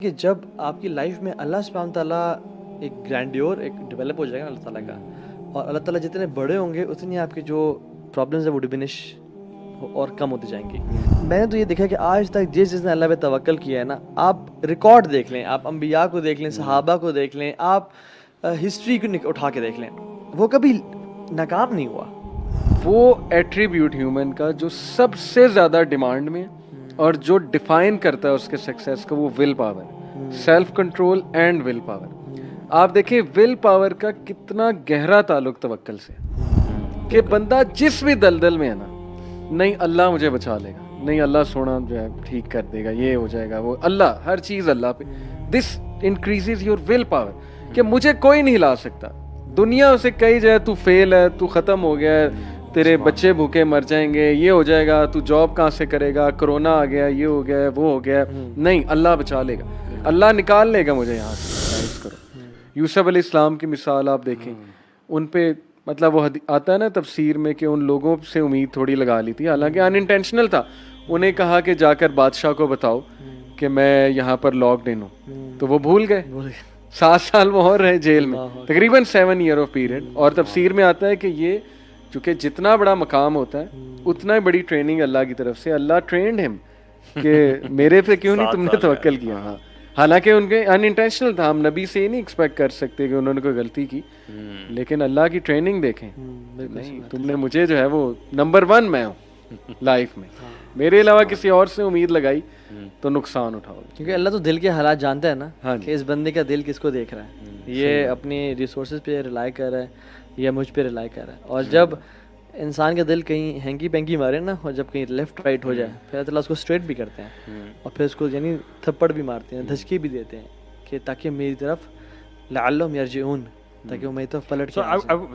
کہ جب آپ کی لائف میں اللہ سبحانہ تعالیٰ ایک گرینڈیور ایک ڈیولپ ہو جائے گا اللہ تعالیٰ کا، اور اللہ تعالیٰ جتنے بڑے ہوں گے اتنی آپ کی جو پرابلمز ہیں وہ ڈمینش اور کم ہوتی جائیں گی. میں نے تو یہ دیکھا کہ آج تک جس نے اللہ پہ توکل کیا ہے نا، آپ ریکارڈ دیکھ لیں، آپ انبیاء کو دیکھ لیں، صحابہ کو دیکھ لیں، آپ ہسٹری کو اٹھا کے دیکھ لیں، وہ کبھی ناکام نہیں ہوا. وہ ایٹریبیوٹ ہیومن کا جو سب سے زیادہ ڈیمانڈ میں اور جو ڈیفائن کرتا ہے اس کے سکسیس کو، وہ will power, self control and will power. آپ دیکھیں ول پاور کا کتنا گہرا تعلق توکل سے، کہ بندہ جس بھی دلدل میں ہے نا، نہیں اللہ مجھے بچا لے گا، نہیں اللہ سونا جو ہے ٹھیک کر دے گا، یہ ہو جائے گا، وہ اللہ، ہر چیز اللہ پہ. دس انکریزز یور ول پاور، کہ مجھے کوئی نہیں لا سکتا. دنیا اسے کہی جائے تو فیل ہے، تو ختم ہو گیا ہے، تیرے بچے بھوکے مر جائیں گے، یہ ہو جائے گا، تو جاب کہاں سے کرے گا، کرونا آ گیا، یہ ہو گیا، وہ ہو گیا، نہیں اللہ بچا لے گا، اللہ نکال لے گا مجھے یہاں سے. کرو یوسف علیہ السلام کی مثال آپ دیکھیں، ان پہ مطلب وہ آتا ہے نا تفسیر میں کہ ان لوگوں سے امید تھوڑی لگا لی تھی، حالانکہ ان انٹینشنل تھا. انہیں کہا کہ جا کر بادشاہ کو بتاؤ کہ میں یہاں پر لاکڈ ان ہوں، تو وہ بھول گئے. 7 سال وہ اور رہے جیل میں، تقریباً 7 ایئر آف پیریڈ. اور تفسیر میں آتا ہے کہ یہ چونکہ جتنا بڑا مقام ہوتا ہے اتنا ہی بڑی ٹریننگ اللہ کی طرف سے، اللہ ٹرینڈ ہم کہ میرے پہ کیوں نہیں تم نے توکل کیا. ہاں حالانکہ ان کے ان انٹینشنل تھا، ہم نبی سے ہی نہیں ایکسپیکٹ کر سکتے کہ انہوں نے کوئی غلطی کی، لیکن اللہ کی ٹریننگ دیکھیں، نہیں تم نے مجھے جو ہے وہ نمبر 1 میں ہوں لائف میں، میرے علاوہ کسی اور سے امید لگائی تو نقصان اٹھاؤ. کیونکہ اللہ تو دل کے حالات جانتا ہے نا، کہ اس بندے کا دل کس کو دیکھ رہا ہے، یہ اپنی ریسورسز پہ ریلائی کر رہا ہے یا مجھ پہ ریلائی کر رہا ہے. اور جب انسان کا دل کہیں ہینگی پینگی مارے نا، اور جب کہیں لیفٹ رائٹ ہو جائے، پھر اللہ اس کو اسٹریٹ بھی کرتے ہیں، اور پھر اس کو یعنی تھپڑ بھی مارتے ہیں، دھچکی بھی دیتے ہیں، کہ تاکہ میری طرف لعلہم یرجعون، تاکہ وہ میری طرف پلٹ کے.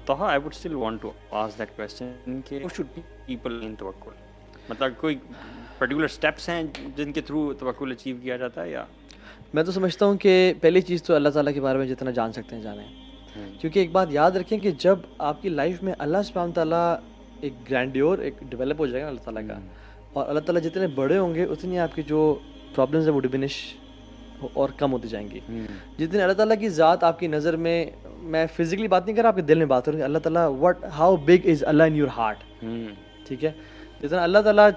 Taha, I would still want to ask that question کہ how should people in توکل، مطلب کوئی پرٹیکولر اسٹیپس ہیں جن کے تھرو توکل اچیو کیا جاتا ہے؟ یا میں تو سمجھتا ہوں کہ پہلی چیز تو اللہ تعالیٰ کے بارے میں جتنا جان سکتے ہیں جانیں. کیونکہ ایک بات یاد رکھیں کہ جب آپ کی لائف میں اللہ سبحانہ تعالیٰ ایک گرینڈیور ایک ڈیولپ ہو جائے گا اللہ تعالیٰ کا، اور اللہ تعالیٰ جتنے بڑے ہوں گے اتنی آپ کی جو پرابلمز ہیں وہ ڈمینش اور کم ہوتی جائیں گی. جتنے اللہ تعالیٰ کی ذات آپ کی نظر میں فزیکلی بات نہیں کر رہا، آپ کے دل میں بات کروں کہ اللہ تعالیٰ how big is Allah in your heart. ٹھیک ہے، جتنا اللہ تعالیٰ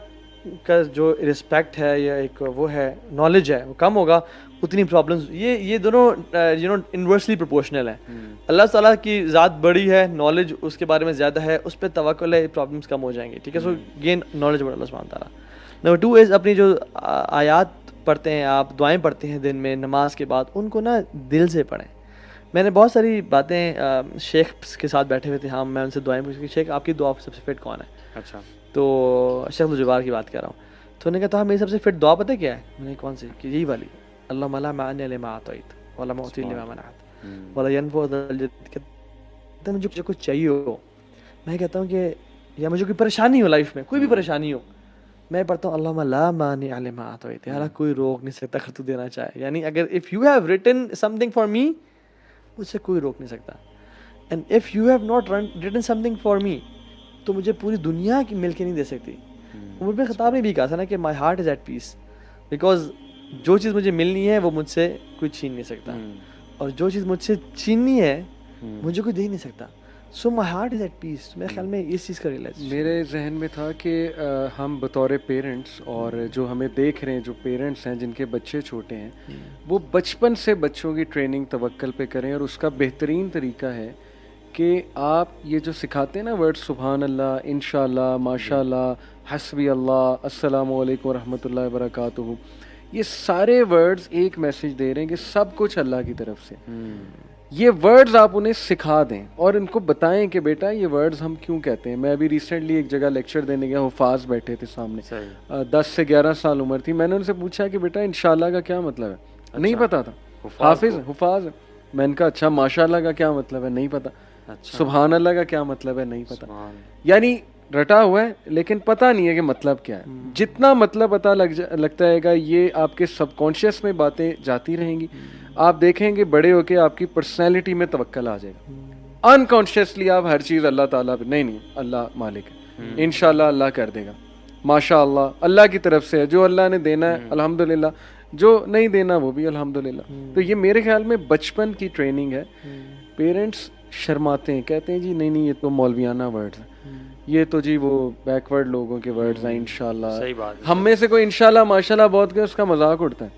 کا جو رسپیکٹ ہے یا ایک وہ ہے نالج ہے وہ کم ہوگا، اتنی پرابلمز یہ دونوں انورسلی پروپورشنل ہیں. اللہ تعالیٰ کی ذات بڑی ہے، نالج اس کے بارے میں زیادہ ہے، اس پہ توکل ہے، پرابلمز کم ہو جائیں گے. ٹھیک ہے، سو گین نالج اباؤٹ اللہ سبحانہ تعالیٰ. نمبر 2 از اپنی جو آیات پڑھتے ہیں آپ، دعائیں پڑھتے ہیں دن میں نماز کے بعد، ان کو نا دل سے پڑھیں. میں نے بہت ساری باتیں شیخ کے ساتھ بیٹھے ہوئے تھے، ہاں میں ان سے دعائیں پوچھی کہ شیخ آپ کی دعا سب سے فٹ کون ہے؟ اچھا، تو شیخ الجبار کی بات کر رہا ہوں. تو انہوں نے کہا میری سب سے فٹ دعا پتہ کیا ہے؟ میں نے کون سی؟ کہ یہی والی، اللہم لا مانع لما اعطیت ولا معطی لما منعت ولا ينفع ذا الجد. کہتے ہیں مجھے کچھ چاہیے ہو، میں کہتا ہوں کہ یا مجھے کوئی پریشانی ہو لائف میں، کوئی بھی پریشانی ہو، میں پڑھتا ہوں اللہم لا مانع لما اعطیت، یار کوئی روک نہیں سکتا اگر تو دینا چاہے. یعنی اگر if you have written some thing for me, مجھ سے کوئی روک نہیں سکتا. And if you have not return some thing for me, تو مجھے پوری دنیا کی مل کے نہیں دے سکتی. عمر بن خطاب نے بھی کہا تھا نا کہ my heart is at peace, because جو چیز مجھے ملنی ہے وہ مجھ سے کوئی چھین نہیں سکتا، اور جو چیز مجھ سے چھیننی ہے مجھے کوئی دے نہیں سکتا. So my heart is at peace. میرے خیال میں اس چیز کا ریلائزیشن میرے ذہن میں تھا کہ ہم بطور پیرنٹس، اور جو ہمیں دیکھ رہے ہیں جو پیرنٹس ہیں جن کے بچے چھوٹے ہیں، وہ بچپن سے بچوں کی ٹریننگ توکل پہ کریں. اور اس کا بہترین طریقہ ہے کہ آپ یہ جو سکھاتے ہیں نا ورڈ سبحان اللہ، انشاءاللہ، ماشاء اللہ، حسبی اللہ، السلام علیکم ورحمۃ اللہ وبرکاتہ، یہ سارے ورڈز ایک میسج دے رہے ہیں کہ سب کچھ اللہ کی طرف سے. یہ ورڈز آپ انہیں سکھا دیں اور ان کو بتائیں کہ بیٹا یہ ورڈز ہم کیوں کہتے ہیں. میں ابھی ریسنٹلی ایک جگہ لیکچر دینے گیا، حفاظ بیٹھے تھے سامنے، 10 سے 11 سال عمر تھی. میں نے ان سے پوچھا کہ بیٹا انشاءاللہ کا کیا مطلب ہے؟ نہیں پتا تھا. حفاظ. میں نے کہا اچھا ماشاءاللہ کا کیا مطلب ہے؟ نہیں پتا. سبحان اللہ کا کیا مطلب ہے؟ نہیں پتا. یعنی رٹا ہوا ہے لیکن پتہ نہیں ہے کہ مطلب کیا ہے. جتنا مطلب پتہ لگتا ہے گا، یہ آپ کے سب کانشیس میں باتیں جاتی رہیں گی. آپ دیکھیں گے بڑے ہو کے آپ کی پرسنالٹی میں توکل آ جائے گا. انکانشیسلی آپ ہر چیز اللہ تعالیٰ پہ، نہیں اللہ مالک ہے، انشاءاللہ اللہ کر دے گا، ماشاء اللہ اللہ کی طرف سے ہے، جو اللہ نے دینا ہے الحمدللہ. جو نہیں دینا وہ بھی الحمدللہ. تو یہ میرے خیال میں بچپن کی ٹریننگ ہے. پیرنٹس شرماتے ہیں, کہتے ہیں جی نہیں یہ تو مولویانہ ورڈز ہیں, یہ تو جی وہ بیکورڈ لوگوں کے ورڈز ہیں انشاءاللہ. صحیح بات. ہم میں سے کوئی انشاءاللہ ماشاءاللہ بہت کہ اس کا مذاق اڑتا ہے.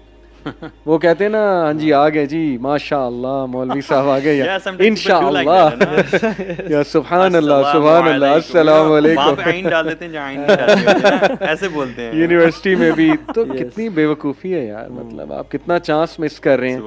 وہ کہتے ہیں نا ہاں جی آ گئے جی ماشاء اللہ مولوی صاحب آ گئے انشاء اللہ یا سبحان اللہ سبحان اللہ السلام علیکم ایسے بولتے ہیں یونیورسٹی میں بھی. تو کتنی بے وقوفی ہے یار, مطلب آپ کتنا چانس مس کر رہے ہیں.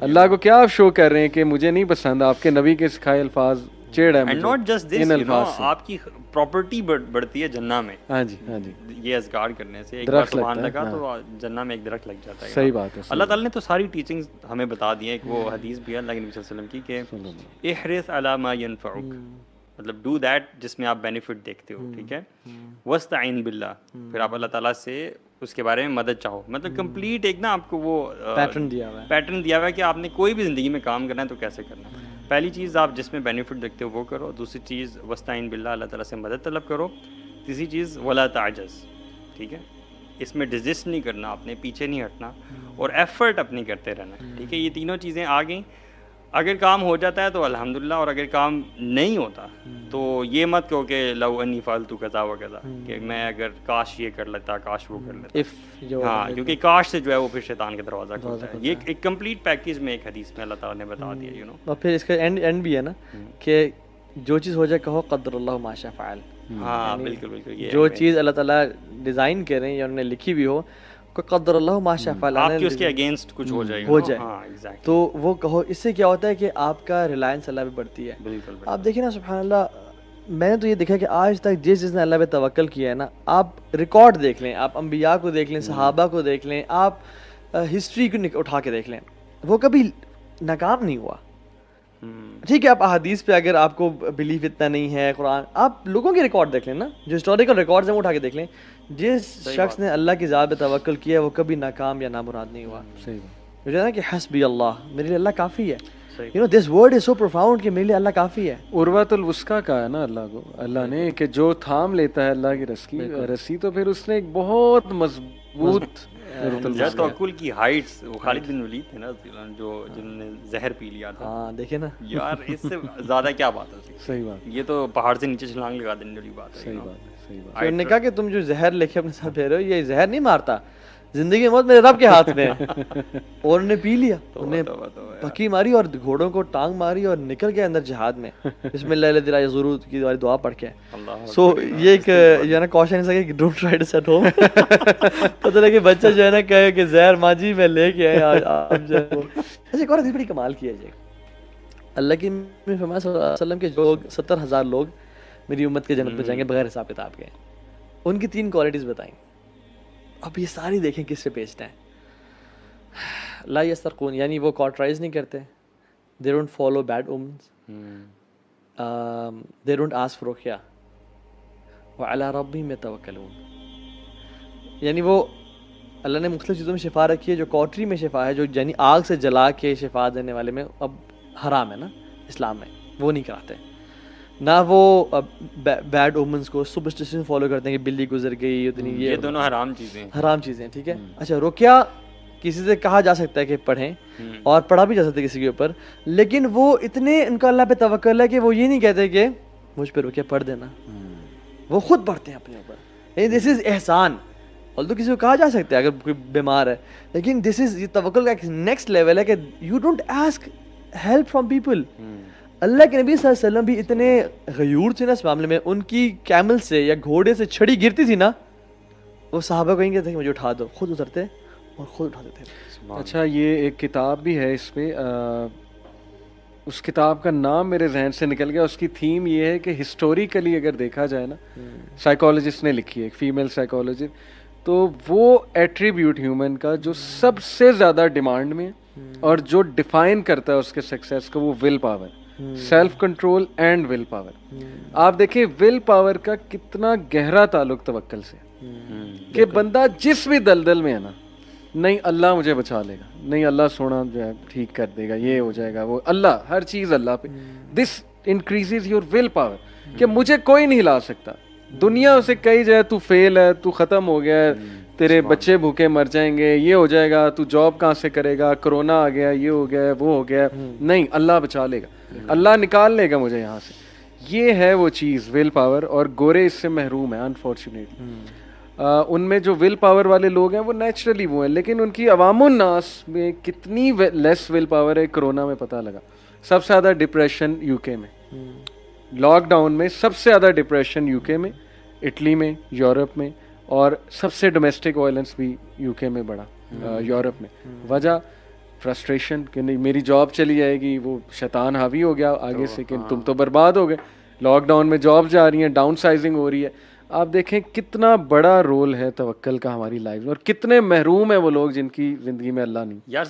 اللہ کو کیا آپ شو کر رہے ہیں کہ مجھے نہیں پسند آپ کے نبی کے سکھائے الفاظ چیڑ ہے and not just this, you know آپ کی پراپرٹی بڑھتی ہے جنہ میں. ہاں جی ہاں جی, یہ اذکار کرنے سے ایک بار سبحان لگا تو جنہ میں ایک درخت لگ جاتا ہے. صحیح بات ہے. اللہ تعالیٰ نے تو ساری ٹیچنگز ہمیں بتا دی ہیں. ایک وہ حدیث بھی ہے اللہ کے نبی صلی اللہ علیہ وسلم کی کہ احرص علی ما ینفعک, مطلب ڈو دیٹ جس میں آپ بینیفٹ دیکھتے ہو, ٹھیک ہے. واستعین باللہ, پھر آپ اللہ تعالیٰ سے اس کے بارے میں مدد چاہو. مطلب کمپلیٹ ایک نا آپ کو وہ پیٹرن دیا ہوا ہے کہ آپ نے کوئی بھی زندگی میں کام کرنا ہے تو کیسے کرنا ہے. پہلی چیز آپ جس میں بینیفٹ دیکھتے ہو وہ کرو. دوسری چیز واستعین باللہ, اللہ تعالیٰ سے مدد طلب کرو. تیسری چیز ولا تعجز, ٹھیک ہے, اس میں ڈیزسٹ نہیں کرنا, آپ نے پیچھے نہیں ہٹنا, اور ایفرٹ اپنی کرتے رہنا, ٹھیک ہے. یہ تینوں چیزیں آ گئیں. اگر کام ہو جاتا ہے تو الحمدللہ, اور اگر کام نہیں ہوتا تو یہ مت کہو کہ لو انی فالتو کذا و کذا, کہ میں اگر کاش یہ کر لیتا کاش وہ کر لیتا. ہاں, کیونکہ کاش سے جو ہے وہ پھر شیطان کا دروازہ کھولتا ہے. یہ ایک کمپلیٹ پیکیج میں ایک حدیث میں اللہ تعالیٰ نے بتا دیا, یو نو. اور پھر اس کا اینڈ بھی ہے نا کہ جو چیز ہو جائے کہو قدر اللہ ما شاء فعل. ہاں بالکل بالکل, جو چیز اللہ تعالیٰ ڈیزائن کریں یا انہوں نے لکھی بھی ہو, قدر اللہ ما شاء فعل, آپ کی اس کے اگینسٹ کچھ ہو جائے تو وہ کہو. اس سے کیا ہوتا ہے کہ آپ کا ریلائنس اللہ پہ بڑھتی ہے. بالکل. آپ دیکھیں نا سبحان اللہ, میں نے تو یہ دیکھا کہ آج تک جس نے اللہ پہ توکل کیا ہے نا, آپ ریکارڈ دیکھ لیں, آپ انبیاء کو دیکھ لیں, صحابہ کو دیکھ لیں, آپ ہسٹری کو اٹھا کے دیکھ لیں, وہ کبھی ناکام نہیں ہوا. ٹھیک ہے, آپ احادیث پہ اگر آپ کو بلیف اتنا نہیں ہے, قرآن, آپ لوگوں کے ریکارڈ دیکھ لیں نا, جو ہسٹوریکل ریکارڈز ہیں وہ اٹھا کے دیکھ لیں. جس شخص نے اللہ کی ذات پہ توکل کیا وہ کبھی ناکام یا نامراد نہیں ہوا. صحیح مجھے نا کہ حسبی اللہ, میرے لیے اللہ کافی ہے. You know this word is so profound کہ میرے لیے اللہ کافی ہے. عروۃ الوثقیٰ کہا ہے نا اللہ کو, اللہ نے کہ جو تھام لیتا ہے اللہ کی رسی تو پھر اس نے ایک بہت مضبوط توکل کی ہائٹس. وہ خالد بن ولید تھے نا جو جنہوں نے زہر پی لیا تھا. ہاں دیکھیں نا یار, اس سے زیادہ کیا بات ہے. صحیح بات, یہ تو پہاڑ سے نیچے چھلانگ لگا دینے والی بات ہے. صحیح بات ہے. انہوں نے کہا کہ تم جو زہر لے کے اپنے ساتھ پھیر رہے ہو, یہ زہر نہیں مارتا, زندگی موت میرے رب کے ہاتھ میں ہے. اور انہوں نے پی لیا, انہیں پکی ماری اور گھوڑوں کو ٹانگ ماری اور نکل گیا اندر جہاد میں. بسم اللہ الذی لا یضر کی والی دعا پڑھ کے. سو یہ ایک جو ہے نا کوشچن ہے کہ don't try to set home. پتہ لگے بچہ جو ہے نا کہے کہ زہر ماجی میں لے کے آئے آپ جو ہے. ایسے ایک اور حدیث بڑی کمال کی ہے جی. اللہ کی فرمایا صلی اللہ علیہ وسلم کے جو 70,000 لوگ میری امت کے جنت میں جائیں گے بغیر حساب کتاب کے, ان کی 3 کوالٹیز بتائیں. اب یہ ساری دیکھیں کس سے پیچتے ہیں. لا یسترقون, یعنی وہ کارٹرائز نہیں کرتے, they don't follow bad omens, they don't ask for رقیہ, وعلی ربہم یتوکلون. یعنی وہ اللہ نے مختلف چیزوں میں شفا رکھی ہے. جو کاٹری میں شفا ہے, جو یعنی آگ سے جلا کے شفا دینے والے میں اب حرام ہے نا اسلام میں, وہ نہیں کراتے. نہ وہ بیڈ اومنس کو سپرسٹیشن فالو کرتے ہیں کہ بلی گزر گئی اتنی, یہ دونوں حرام چیزیں. ٹھیک ہے. اچھا, رقیہ کسی سے کہا جا سکتا ہے کہ پڑھیں, اور پڑھا بھی جا سکتا ہے کسی کے اوپر, لیکن وہ اتنے ان کا اللہ پہ توکل ہے کہ وہ یہ نہیں کہتے کہ مجھ پہ رقیہ پڑھ دینا, وہ خود پڑھتے ہیں اپنے اوپر. دس از احسان. اور تو کسی کو کہا جا سکتا ہے اگر کوئی بیمار ہے, لیکن دس از, یہ توکل کا ایک نیکسٹ لیول ہے کہ you don't ask help from people. اللہ کے نبی صلی اللہ علیہ وسلم بھی اتنے غیور تھے نا اس معاملے میں, ان کی کیمل سے یا گھوڑے سے چھڑی گرتی تھی نا, وہ صحابہ کو کہیں گے کہ مجھے اٹھا دو, خود اترتے اور خود اٹھاتے تھے. اچھا, یہ ایک کتاب بھی ہے اس پہ, اس کتاب کا نام میرے ذہن سے نکل گیا. اس کی تھیم یہ ہے کہ ہسٹوریکلی اگر دیکھا جائے نا, سائیکالوجسٹ نے لکھی ہے, ایک فیمیل سائیکالوجسٹ, تو وہ ایٹریبیوٹ ہیومن کا جو سب سے زیادہ ڈیمانڈ میں اور جو ڈیفائن کرتا ہے اس کے سکسیس کو, وہ will power, self control and will power. آپ دیکھیں ول پاور کا کتنا گہرا تعلق توکل سے, کہ بندہ جس بھی دلدل میں ہے نا, نہیں اللہ مجھے بچا لے گا, نہیں اللہ سونا جو ہے ٹھیک کر دے گا, یہ ہو جائے گا, وہ اللہ, ہر چیز اللہ پہ. دس انکریزز یور ول پاور, کہ مجھے کوئی نہیں لا سکتا. دنیا اسے کہی جائے تو فیل ہے, تو ختم ہو گیا ہے, تیرے بچے بھوکے مر جائیں گے, یہ ہو جائے گا, تو جاب کہاں سے کرے گا, کرونا آ گیا, یہ ہو گیا, وہ ہو گیا. نہیں, اللہ بچا لے گا, اللہ نکال لے گا مجھے یہاں سے. یہ ہے وہ چیز ول پاور, اور گورے اس سے محروم ہیں انفارچونیٹلی. ان میں جو ول پاور والے لوگ ہیں وہ نیچرلی وہ ہیں, لیکن ان کی عوام الناس میں کتنی لیس ول پاور ہے کرونا میں پتہ لگا. سب سے زیادہ ڈپریشن یو کے میں, لاک ڈاؤن میں سب سے زیادہ ڈپریشن یو کے میں, اٹلی میں, یورپ میں, اور سب سے ڈومیسٹک وائلنس بھی یو کے میں بڑھا, یورپ میں. وجہ فرسٹریشن کہ نہیں میری جاب چلی جائے گی, وہ شیطان حاوی ہو گیا آگے سے کہ تم تو برباد ہو گئے. لاک ڈاؤن میں جاب جا رہی ہیں, ڈاؤن سائزنگ ہو رہی ہے. آپ دیکھیں کتنا بڑا رول ہے توکل کا ہماری لائف میں, اور کتنے محروم ہیں وہ لوگ جن کی زندگی میں اللہ نہیں. یار